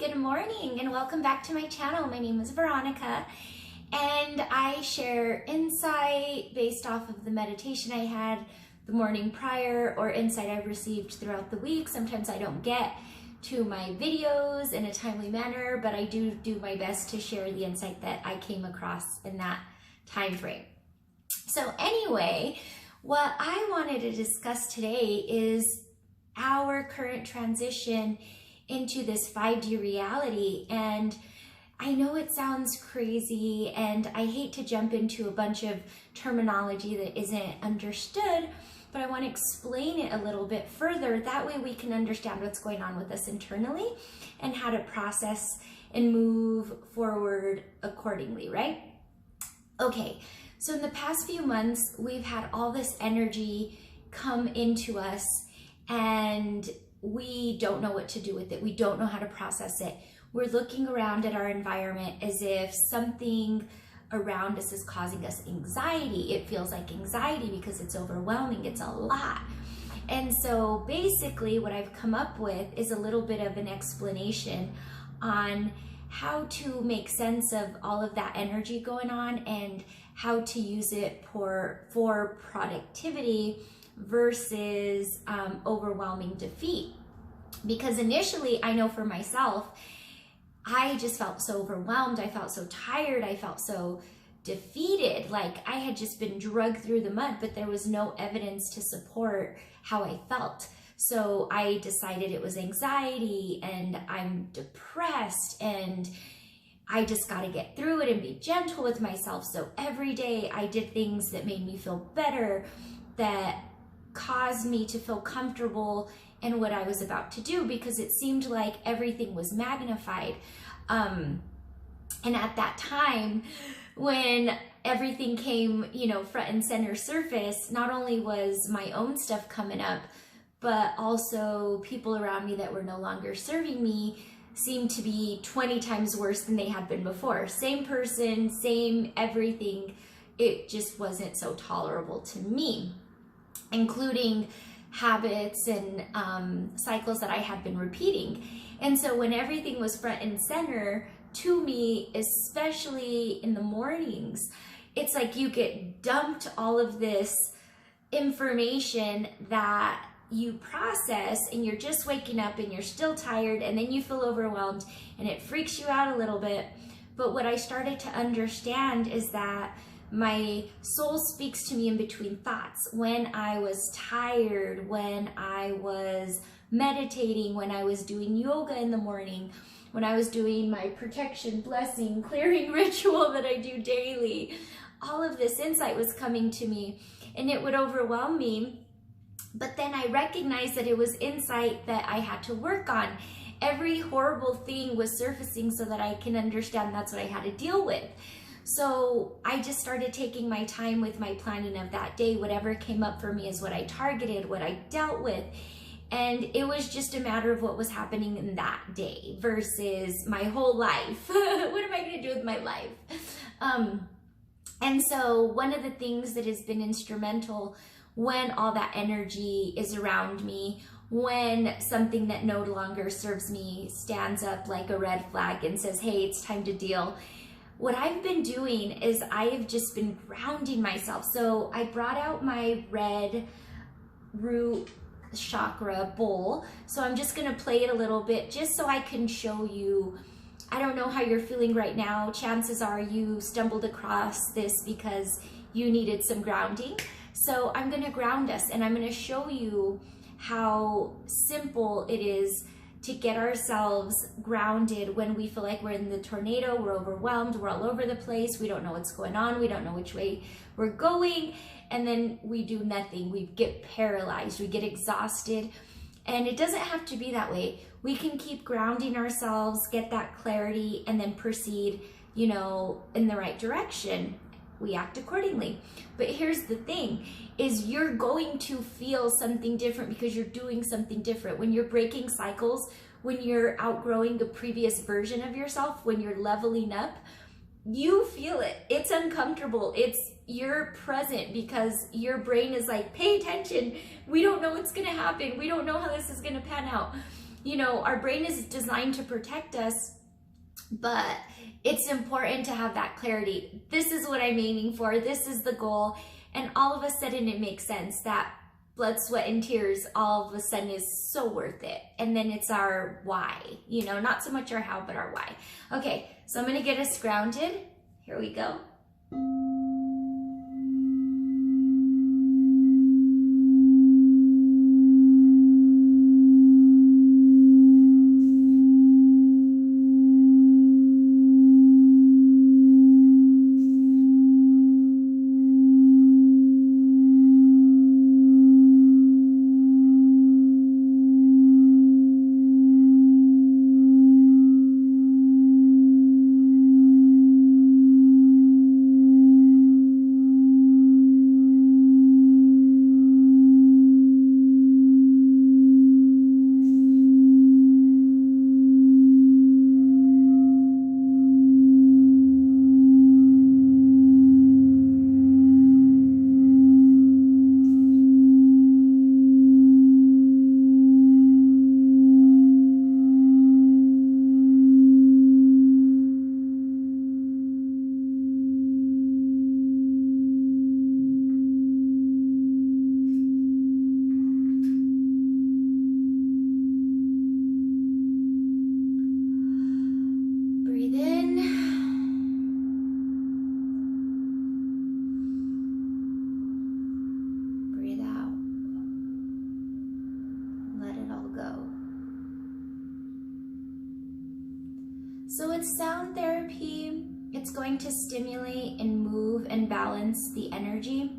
good morning and welcome back to my channel. My name is Veronica and I share insight based off of the meditation I had the morning prior or insight I've received throughout the week. Sometimes I don't get to my videos in a timely manner, but I do my best to share the insight that I came across in that time frame. So anyway, what I wanted to discuss today is our current transition into this 5D reality. And I know it sounds crazy and I hate to jump into a bunch of terminology that isn't understood, but I want to explain it a little bit further. That way we can understand what's going on with us internally and how to process and move forward accordingly, right? Okay, so in the past few months, we've had all this energy come into us and we don't know what to do with it. We don't know how to process it. We're looking around at our environment as if something around us is causing us anxiety. It feels like anxiety because it's overwhelming. It's a lot. And so basically what I've come up with is a little bit of an explanation on how to make sense of all of that energy going on and how to use it for productivity versus overwhelming defeat. Because initially, I know for myself, I just felt so overwhelmed. I felt so tired. I felt so defeated. Like I had just been dragged through the mud, but there was no evidence to support how I felt. So I decided it was anxiety and I'm depressed and I just got to get through it and be gentle with myself. So every day I did things that made me feel better, that caused me to feel comfortable in what I was about to do, because it seemed like everything was magnified. And at that time, when everything came, front and center surface, not only was my own stuff coming up, but also people around me that were no longer serving me seemed to be 20 times worse than they had been before. Same person, same everything. It just wasn't so tolerable to me, including habits and cycles that I had been repeating. And so when everything was front and center to me, especially in the mornings, it's like you get dumped all of this information that you process and you're just waking up and you're still tired and then you feel overwhelmed and it freaks you out a little bit. But what I started to understand is that my soul speaks to me in between thoughts. When I was tired, when I was meditating, when I was doing yoga in the morning, when I was doing my protection, blessing, clearing ritual that I do daily, all of this insight was coming to me and it would overwhelm me. But then I recognized that it was insight that I had to work on. Every horrible thing was surfacing so that I can understand that's what I had to deal with. So I just started taking my time with my planning of that day. Whatever came up for me is what I targeted, what I dealt with. And it was just a matter of what was happening in that day versus my whole life. What am I going to do with my life? And so one of the things that has been instrumental when all that energy is around me, when something that no longer serves me stands up like a red flag and says, hey, it's time to deal. What I've been doing is I have just been grounding myself. So I brought out my red root chakra bowl. So I'm just going to play it a little bit just so I can show you. I don't know how you're feeling right now. Chances are you stumbled across this because you needed some grounding. So I'm going to ground us and I'm going to show you how simple it is to get ourselves grounded when we feel like we're in the tornado, we're overwhelmed, we're all over the place, we don't know what's going on, we don't know which way we're going, and then we do nothing. We get paralyzed, we get exhausted, and it doesn't have to be that way. We can keep grounding ourselves, get that clarity, and then proceed, in the right direction. We act accordingly. But here's the thing, is you're going to feel something different because you're doing something different. When you're breaking cycles, when you're outgrowing a previous version of yourself, when you're leveling up, you feel it. It's uncomfortable. You're present because your brain is like, pay attention. We don't know what's going to happen. We don't know how this is going to pan out. you know, our brain is designed to protect us, but it's important to have that clarity. This is what I'm aiming for. This is the goal. And all of a sudden it makes sense. That blood, sweat, and tears all of a sudden is so worth it. And then it's our why, you know, not so much our how, but our why. Okay, so I'm gonna get us grounded. Here we go. So with sound therapy, it's going to stimulate and move and balance the energy.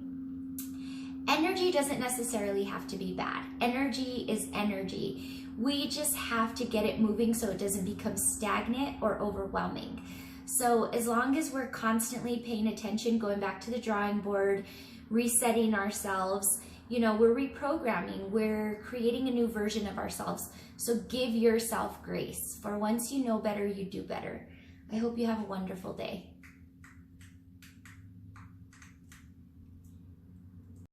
Energy doesn't necessarily have to be bad. Energy is energy. We just have to get it moving so it doesn't become stagnant or overwhelming. So as long as we're constantly paying attention, going back to the drawing board, resetting ourselves, you know, we're reprogramming, we're creating a new version of ourselves. So give yourself grace. For once you know better, you do better. I hope you have a wonderful day.